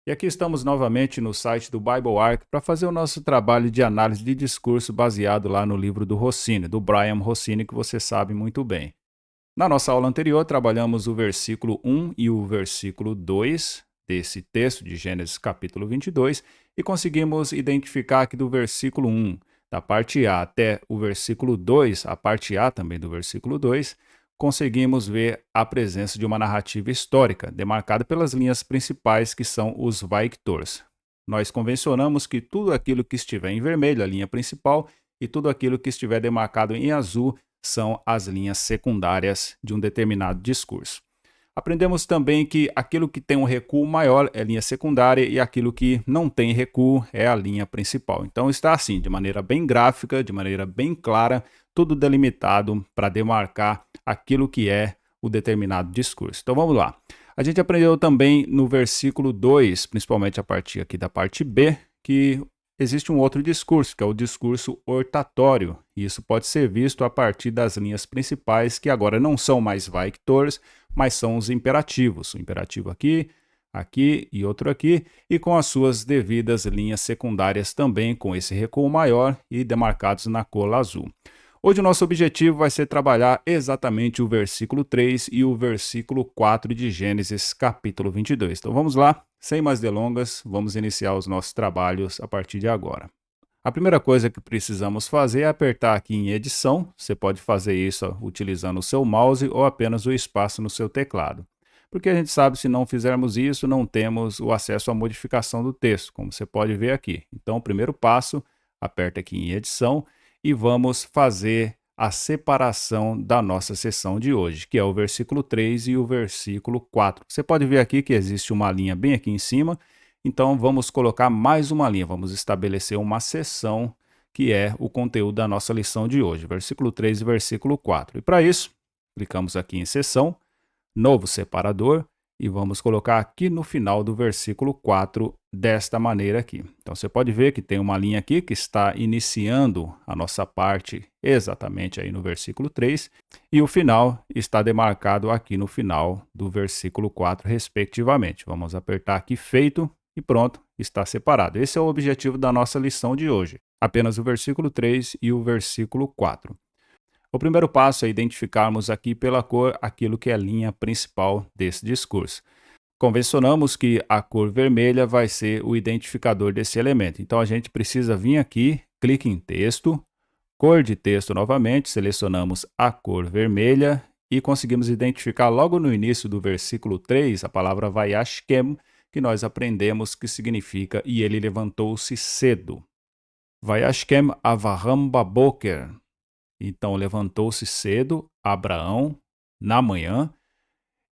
E aqui estamos novamente no site do Bible Arc para fazer o nosso trabalho de análise de discurso baseado lá no livro do Rossini, do Brian Rossini, que você sabe muito bem. Na nossa aula anterior, trabalhamos o versículo 1 e o versículo 2 desse texto de Gênesis capítulo 22 e conseguimos identificar aqui do versículo 1, da parte A, até o versículo 2, a parte A também do versículo 2, conseguimos ver a presença de uma narrativa histórica, demarcada pelas linhas principais que são os Victors. Nós convencionamos que tudo aquilo que estiver em vermelho, a linha principal, e tudo aquilo que estiver demarcado em azul, são as linhas secundárias de um determinado discurso. Aprendemos também que aquilo que tem um recuo maior é linha secundária e aquilo que não tem recuo é a linha principal. Então está assim, de maneira bem gráfica, de maneira bem clara, tudo delimitado para demarcar aquilo que é o determinado discurso. Então vamos lá. A gente aprendeu também no versículo 2, principalmente a partir aqui da parte B, que existe um outro discurso, que é o discurso hortatório, e isso pode ser visto a partir das linhas principais, que agora não são mais victores, mas são os imperativos. O imperativo aqui, aqui e outro aqui, e com as suas devidas linhas secundárias também, com esse recuo maior e demarcados na cor azul. Hoje o nosso objetivo vai ser trabalhar exatamente o versículo 3 e o versículo 4 de Gênesis capítulo 22. Então vamos lá, sem mais delongas, vamos iniciar os nossos trabalhos a partir de agora. A primeira coisa que precisamos fazer é apertar aqui em edição. Você pode fazer isso utilizando o seu mouse ou apenas o espaço no seu teclado. Porque a gente sabe, se não fizermos isso, não temos o acesso à modificação do texto, como você pode ver aqui. Então, o primeiro passo, aperta aqui em edição e vamos fazer a separação da nossa sessão de hoje, que é o versículo 3 e o versículo 4. Você pode ver aqui que existe uma linha bem aqui em cima, então vamos colocar mais uma linha, vamos estabelecer uma seção que é o conteúdo da nossa lição de hoje, versículo 3 e versículo 4. E para isso, clicamos aqui em seção, novo separador, e vamos colocar aqui no final do versículo 4 desta maneira aqui. Então você pode ver que tem uma linha aqui que está iniciando a nossa parte exatamente aí no versículo 3 e o final está demarcado aqui no final do versículo 4 respectivamente. Vamos apertar aqui feito e pronto, está separado. Esse é o objetivo da nossa lição de hoje, apenas o versículo 3 e o versículo 4. O primeiro passo é identificarmos aqui pela cor aquilo que é a linha principal desse discurso. Convencionamos que a cor vermelha vai ser o identificador desse elemento. Então a gente precisa vir aqui, clique em texto, cor de texto novamente, selecionamos a cor vermelha e conseguimos identificar logo no início do versículo 3 a palavra vayashkem, que nós aprendemos que significa e ele levantou-se cedo. Vayashkem Avraham baboker. Então levantou-se cedo Abraão na manhã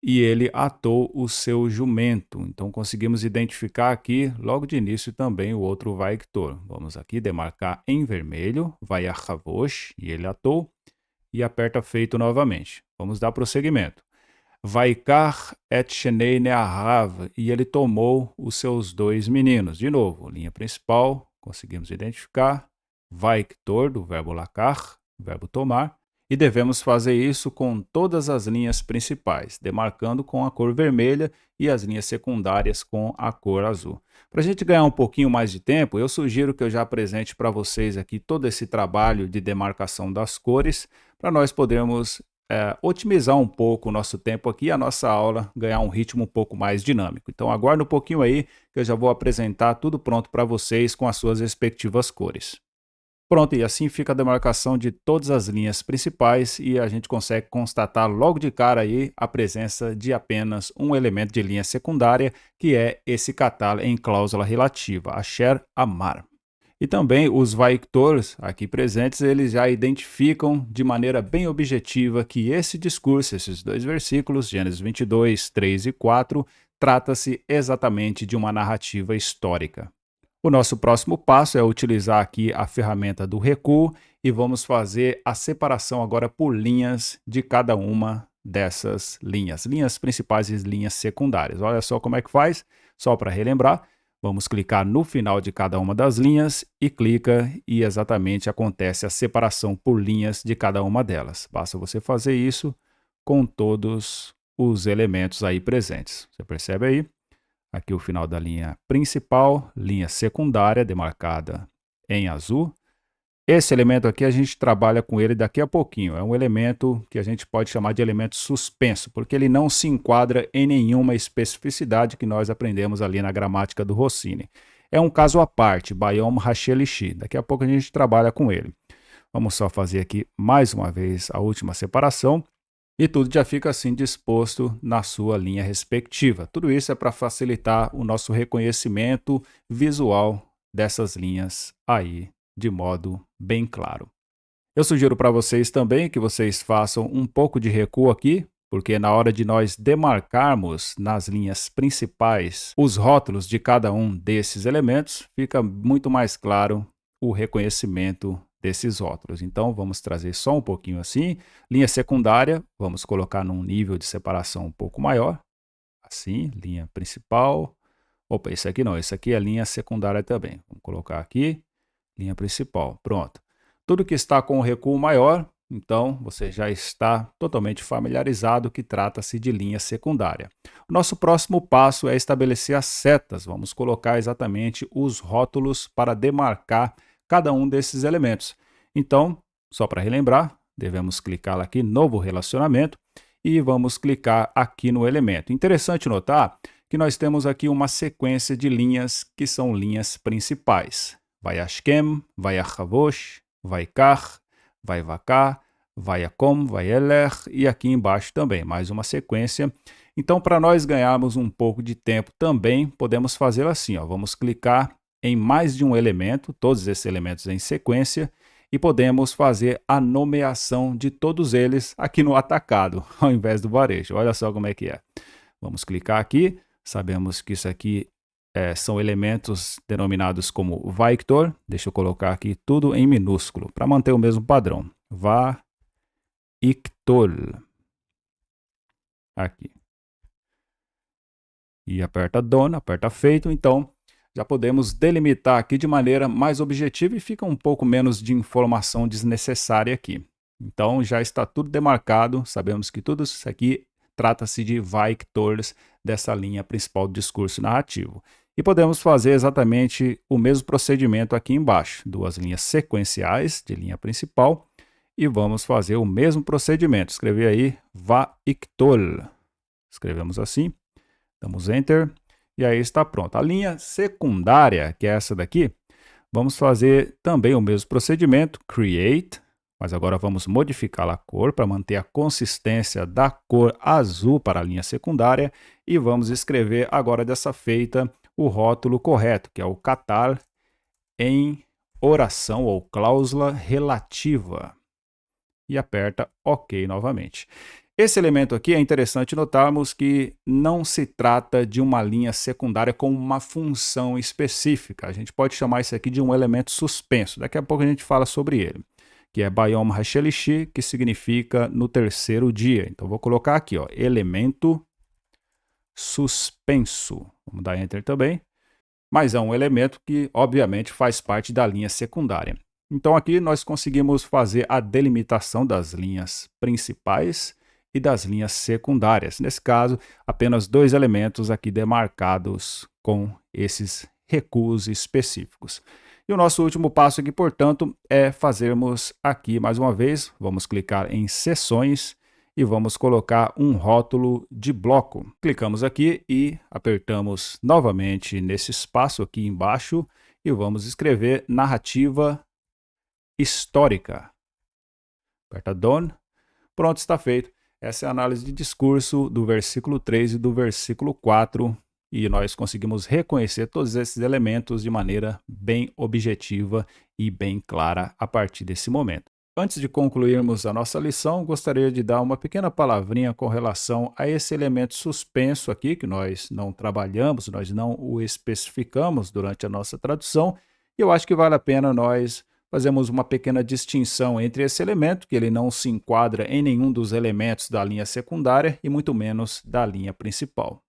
e ele atou o seu jumento. Então conseguimos identificar aqui logo de início também o outro Victor. Vamos aqui demarcar em vermelho, Vayachavosh, e ele atou, e aperta feito novamente. Vamos dar prosseguimento. Vaikar et shenei ne'ahav, e ele tomou os seus dois meninos. De novo, linha principal, conseguimos identificar, Victor, do verbo lakar, verbo tomar, e devemos fazer isso com todas as linhas principais, demarcando com a cor vermelha e as linhas secundárias com a cor azul. Para a gente ganhar um pouquinho mais de tempo, eu sugiro que eu já apresente para vocês aqui todo esse trabalho de demarcação das cores, para nós podermos otimizar um pouco o nosso tempo aqui, a nossa aula ganhar um ritmo um pouco mais dinâmico. Então aguarde um pouquinho aí, que eu já vou apresentar tudo pronto para vocês com as suas respectivas cores. Pronto, e assim fica a demarcação de todas as linhas principais e a gente consegue constatar logo de cara aí a presença de apenas um elemento de linha secundária, que é esse catal em cláusula relativa, asher amar. E também os victors aqui presentes, eles já identificam de maneira bem objetiva que esse discurso, esses dois versículos, Gênesis 22, 3 e 4, trata-se exatamente de uma narrativa histórica. O nosso próximo passo é utilizar aqui a ferramenta do recuo e vamos fazer a separação agora por linhas de cada uma dessas linhas, linhas principais e linhas secundárias. Olha só como é que faz, só para relembrar, vamos clicar no final de cada uma das linhas e clica e exatamente acontece a separação por linhas de cada uma delas. Basta você fazer isso com todos os elementos aí presentes. Você percebe aí? Aqui o final da linha principal, linha secundária, demarcada em azul. Esse elemento aqui a gente trabalha com ele daqui a pouquinho. É um elemento que a gente pode chamar de elemento suspenso, porque ele não se enquadra em nenhuma especificidade que nós aprendemos ali na gramática do Rossini. É um caso à parte, Bayom Hashelishi. Daqui a pouco a gente trabalha com ele. Vamos só fazer aqui mais uma vez a última separação. E tudo já fica assim disposto na sua linha respectiva. Tudo isso é para facilitar o nosso reconhecimento visual dessas linhas aí de modo bem claro. Eu sugiro para vocês também que vocês façam um pouco de recuo aqui, porque na hora de nós demarcarmos nas linhas principais os rótulos de cada um desses elementos, fica muito mais claro o reconhecimento desses rótulos. Então, vamos trazer só um pouquinho assim. Linha secundária, vamos colocar num nível de separação um pouco maior. Assim, linha principal. Opa, esse aqui não, esse aqui é linha secundária também. Vamos colocar aqui, linha principal. Pronto. Tudo que está com o recuo maior, então você já está totalmente familiarizado que trata-se de linha secundária. O nosso próximo passo é estabelecer as setas. Vamos colocar exatamente os rótulos para demarcar cada um desses elementos. Então, só para relembrar, devemos clicar aqui, novo relacionamento, e vamos clicar aqui no elemento. Interessante notar que nós temos aqui uma sequência de linhas que são linhas principais. Vayashkem, Vayachavosh, Vaikar, Vaivakar, Vayakom, Vayeler e aqui embaixo também, mais uma sequência. Então, para nós ganharmos um pouco de tempo também, podemos fazer assim, ó, vamos clicar em mais de um elemento, todos esses elementos em sequência, e podemos fazer a nomeação de todos eles aqui no atacado, ao invés do varejo. Olha só como é que é. Vamos clicar aqui, sabemos que isso aqui são elementos denominados como Victor. Deixa eu colocar aqui tudo em minúsculo, para manter o mesmo padrão. Victor. Aqui. E aperta Done, aperta Feito, então já podemos delimitar aqui de maneira mais objetiva e fica um pouco menos de informação desnecessária aqui. Então já está tudo demarcado, sabemos que tudo isso aqui trata-se de vectores dessa linha principal do discurso narrativo. E podemos fazer exatamente o mesmo procedimento aqui embaixo, duas linhas sequenciais de linha principal, e vamos fazer o mesmo procedimento. Escrever aí vector. Escrevemos assim, damos Enter. E aí está pronto. A linha secundária, que é essa daqui, vamos fazer também o mesmo procedimento, Create, mas agora vamos modificar a cor para manter a consistência da cor azul para a linha secundária e vamos escrever agora dessa feita o rótulo correto, que é o Qatar em oração ou cláusula relativa. E aperta OK novamente. Esse elemento aqui é interessante notarmos que não se trata de uma linha secundária com uma função específica. A gente pode chamar isso aqui de um elemento suspenso. Daqui a pouco a gente fala sobre ele, que é Bayom Hashelishi, que significa no terceiro dia. Então vou colocar aqui, ó, elemento suspenso. Vamos dar Enter também. Mas é um elemento que, obviamente, faz parte da linha secundária. Então aqui nós conseguimos fazer a delimitação das linhas principais e das linhas secundárias. Nesse caso, apenas dois elementos aqui demarcados com esses recuos específicos. E o nosso último passo aqui, portanto, é fazermos aqui mais uma vez, vamos clicar em seções e vamos colocar um rótulo de bloco. Clicamos aqui e apertamos novamente nesse espaço aqui embaixo e vamos escrever narrativa histórica. Aperta Done. Pronto, está feito. Essa é a análise de discurso do versículo 3 e do versículo 4, e nós conseguimos reconhecer todos esses elementos de maneira bem objetiva e bem clara a partir desse momento. Antes de concluirmos a nossa lição, gostaria de dar uma pequena palavrinha com relação a esse elemento suspenso aqui, que nós não trabalhamos, nós não o especificamos durante a nossa tradução, e eu acho que vale a pena nós fazemos uma pequena distinção entre esse elemento, que ele não se enquadra em nenhum dos elementos da linha secundária e muito menos da linha principal.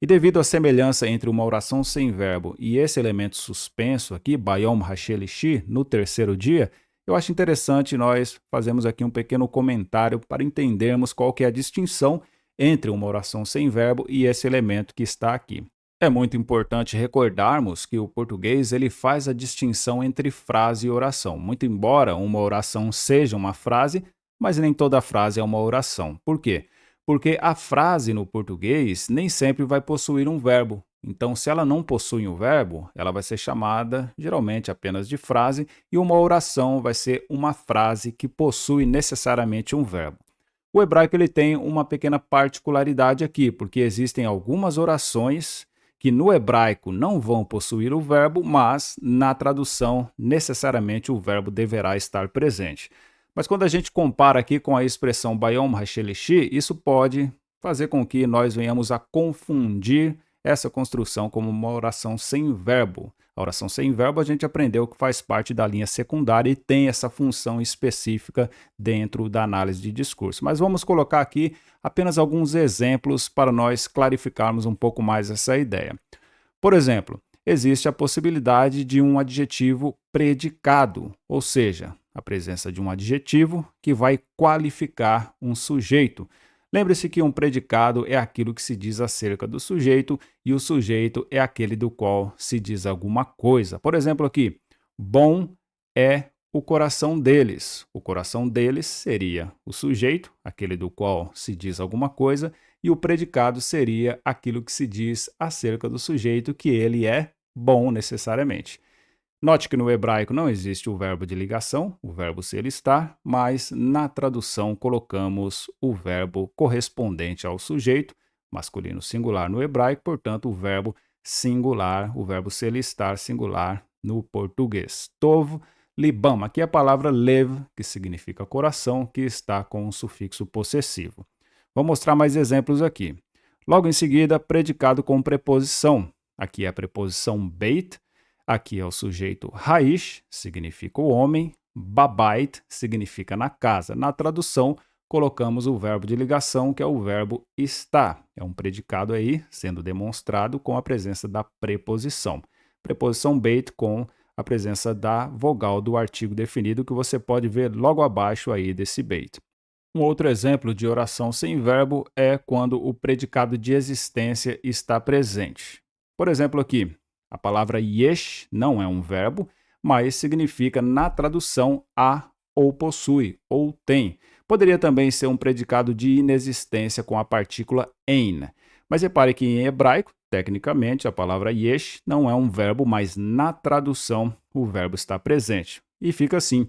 E devido à semelhança entre uma oração sem verbo e esse elemento suspenso aqui, Bayom Hashelishi, no terceiro dia, eu acho interessante nós fazermos aqui um pequeno comentário para entendermos qual que é a distinção entre uma oração sem verbo e esse elemento que está aqui. É muito importante recordarmos que o português ele faz a distinção entre frase e oração. Muito embora uma oração seja uma frase, mas nem toda frase é uma oração. Por quê? Porque a frase no português nem sempre vai possuir um verbo. Então, se ela não possui um verbo, ela vai ser chamada geralmente apenas de frase, e uma oração vai ser uma frase que possui necessariamente um verbo. O hebraico ele tem uma pequena particularidade aqui, porque existem algumas orações que no hebraico não vão possuir o verbo, mas na tradução necessariamente o verbo deverá estar presente. Mas quando a gente compara aqui com a expressão Bayom Hashelishi, isso pode fazer com que nós venhamos a confundir essa construção como uma oração sem verbo. A oração sem verbo a gente aprendeu que faz parte da linha secundária e tem essa função específica dentro da análise de discurso. Mas vamos colocar aqui apenas alguns exemplos para nós clarificarmos um pouco mais essa ideia. Por exemplo, existe a possibilidade de um adjetivo predicado, ou seja, a presença de um adjetivo que vai qualificar um sujeito. Lembre-se que um predicado é aquilo que se diz acerca do sujeito e o sujeito é aquele do qual se diz alguma coisa. Por exemplo aqui, bom é o coração deles. O coração deles seria o sujeito, aquele do qual se diz alguma coisa, e o predicado seria aquilo que se diz acerca do sujeito, que ele é bom necessariamente. Note que no hebraico não existe o verbo de ligação, o verbo ser estar, mas na tradução colocamos o verbo correspondente ao sujeito, masculino singular no hebraico, portanto o verbo singular, o verbo ser estar singular no português. Tov libam, aqui é a palavra lev, que significa coração, que está com um sufixo possessivo. Vou mostrar mais exemplos aqui. Logo em seguida, predicado com preposição. Aqui é a preposição beit. Aqui é o sujeito raish, significa o homem, babait significa na casa. Na tradução, colocamos o verbo de ligação, que é o verbo estar. É um predicado aí, sendo demonstrado com a presença da preposição. Preposição beit com a presença da vogal do artigo definido, que você pode ver logo abaixo aí desse beit. Um outro exemplo de oração sem verbo é quando o predicado de existência está presente. Por exemplo aqui, a palavra yesh não é um verbo, mas significa na tradução há ou possui ou tem. Poderia também ser um predicado de inexistência com a partícula ein. Mas repare que em hebraico, tecnicamente, a palavra yesh não é um verbo, mas na tradução o verbo está presente. E fica assim,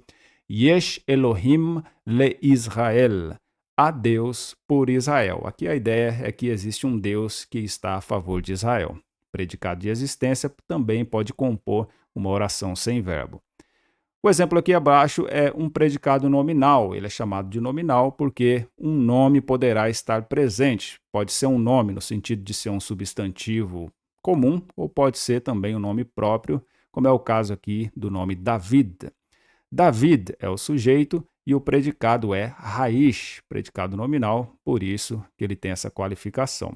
Yesh Elohim le Israel. Há Deus por Israel. Aqui a ideia é que existe um Deus que está a favor de Israel. Predicado de existência também pode compor uma oração sem verbo. O exemplo aqui abaixo é um predicado nominal. Ele é chamado de nominal porque um nome poderá estar presente. Pode ser um nome no sentido de ser um substantivo comum ou pode ser também um nome próprio, como é o caso aqui do nome David. David é o sujeito e o predicado é raiz, predicado nominal, por isso que ele tem essa qualificação.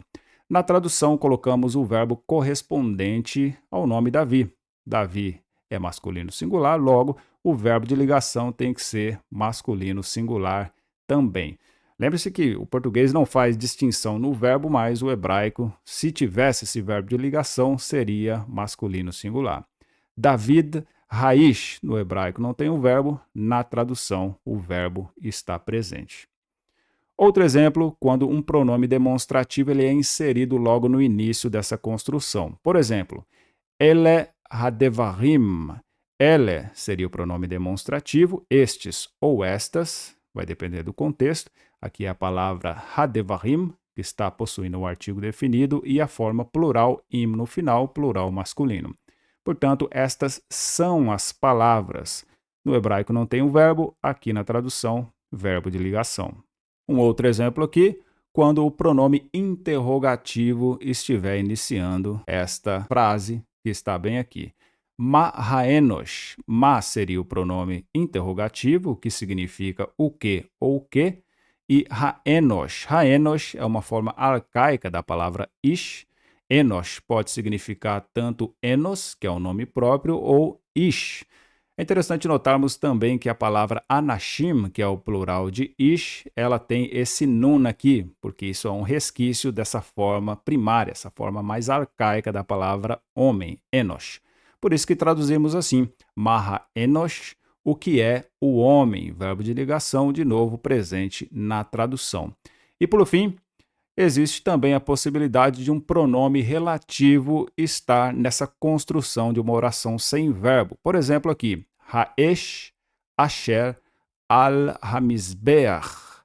Na tradução, colocamos o verbo correspondente ao nome Davi. Davi é masculino singular, logo, o verbo de ligação tem que ser masculino singular também. Lembre-se que o português não faz distinção no verbo, mas o hebraico, se tivesse esse verbo de ligação, seria masculino singular. David, raiz, no hebraico não tem o verbo, na tradução o verbo está presente. Outro exemplo, quando um pronome demonstrativo ele é inserido logo no início dessa construção. Por exemplo, ele hadevarim. Ele seria o pronome demonstrativo, estes ou estas, vai depender do contexto. Aqui é a palavra hadevarim, que está possuindo o artigo definido, e a forma plural im no final, plural masculino. Portanto, estas são as palavras. No hebraico não tem o verbo, aqui na tradução, verbo de ligação. Um outro exemplo aqui, quando o pronome interrogativo estiver iniciando esta frase que está bem aqui. Ma haenosh. Ma seria o pronome interrogativo, que significa o que ou o que, e haenosh. Haenosh é uma forma arcaica da palavra ish. Enosh pode significar tanto enos, que é o nome próprio, ou ish. É É interessante notarmos também que a palavra anashim, que é o plural de ish, ela tem esse nun aqui, porque isso é um resquício dessa forma primária, essa forma mais arcaica da palavra homem, enosh. Por isso que traduzimos assim, maha enosh, o que é o homem, verbo de ligação, de novo presente na tradução. E por fim, existe também a possibilidade de um pronome relativo estar nessa construção de uma oração sem verbo. Por exemplo, aqui, Haesh Asher al-Hamizbeach.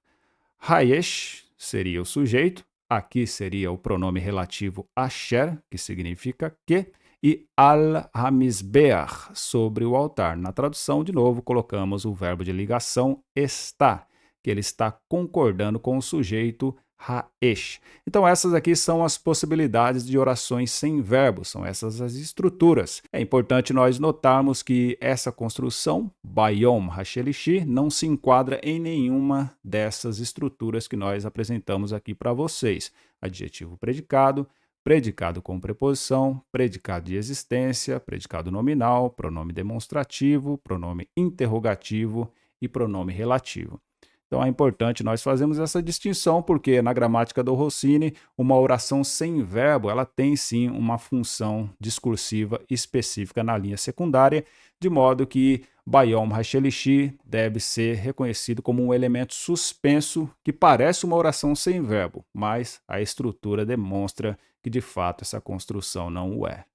Haesh seria o sujeito, aqui seria o pronome relativo Asher, que significa que, e al-Hamizbeach, sobre o altar. Na tradução, de novo, colocamos o verbo de ligação está, que ele está concordando com o sujeito Haesh. Então, essas aqui são as possibilidades de orações sem verbo, são essas as estruturas. É importante nós notarmos que essa construção, Bayom Hashelishi, não se enquadra em nenhuma dessas estruturas que nós apresentamos aqui para vocês. Adjetivo predicado, predicado com preposição, predicado de existência, predicado nominal, pronome demonstrativo, pronome interrogativo e pronome relativo. Então é importante nós fazermos essa distinção, porque na gramática do Rossini, uma oração sem verbo, ela tem sim uma função discursiva específica na linha secundária, de modo que Bayom Hashelishi deve ser reconhecido como um elemento suspenso que parece uma oração sem verbo, mas a estrutura demonstra que de fato essa construção não o é.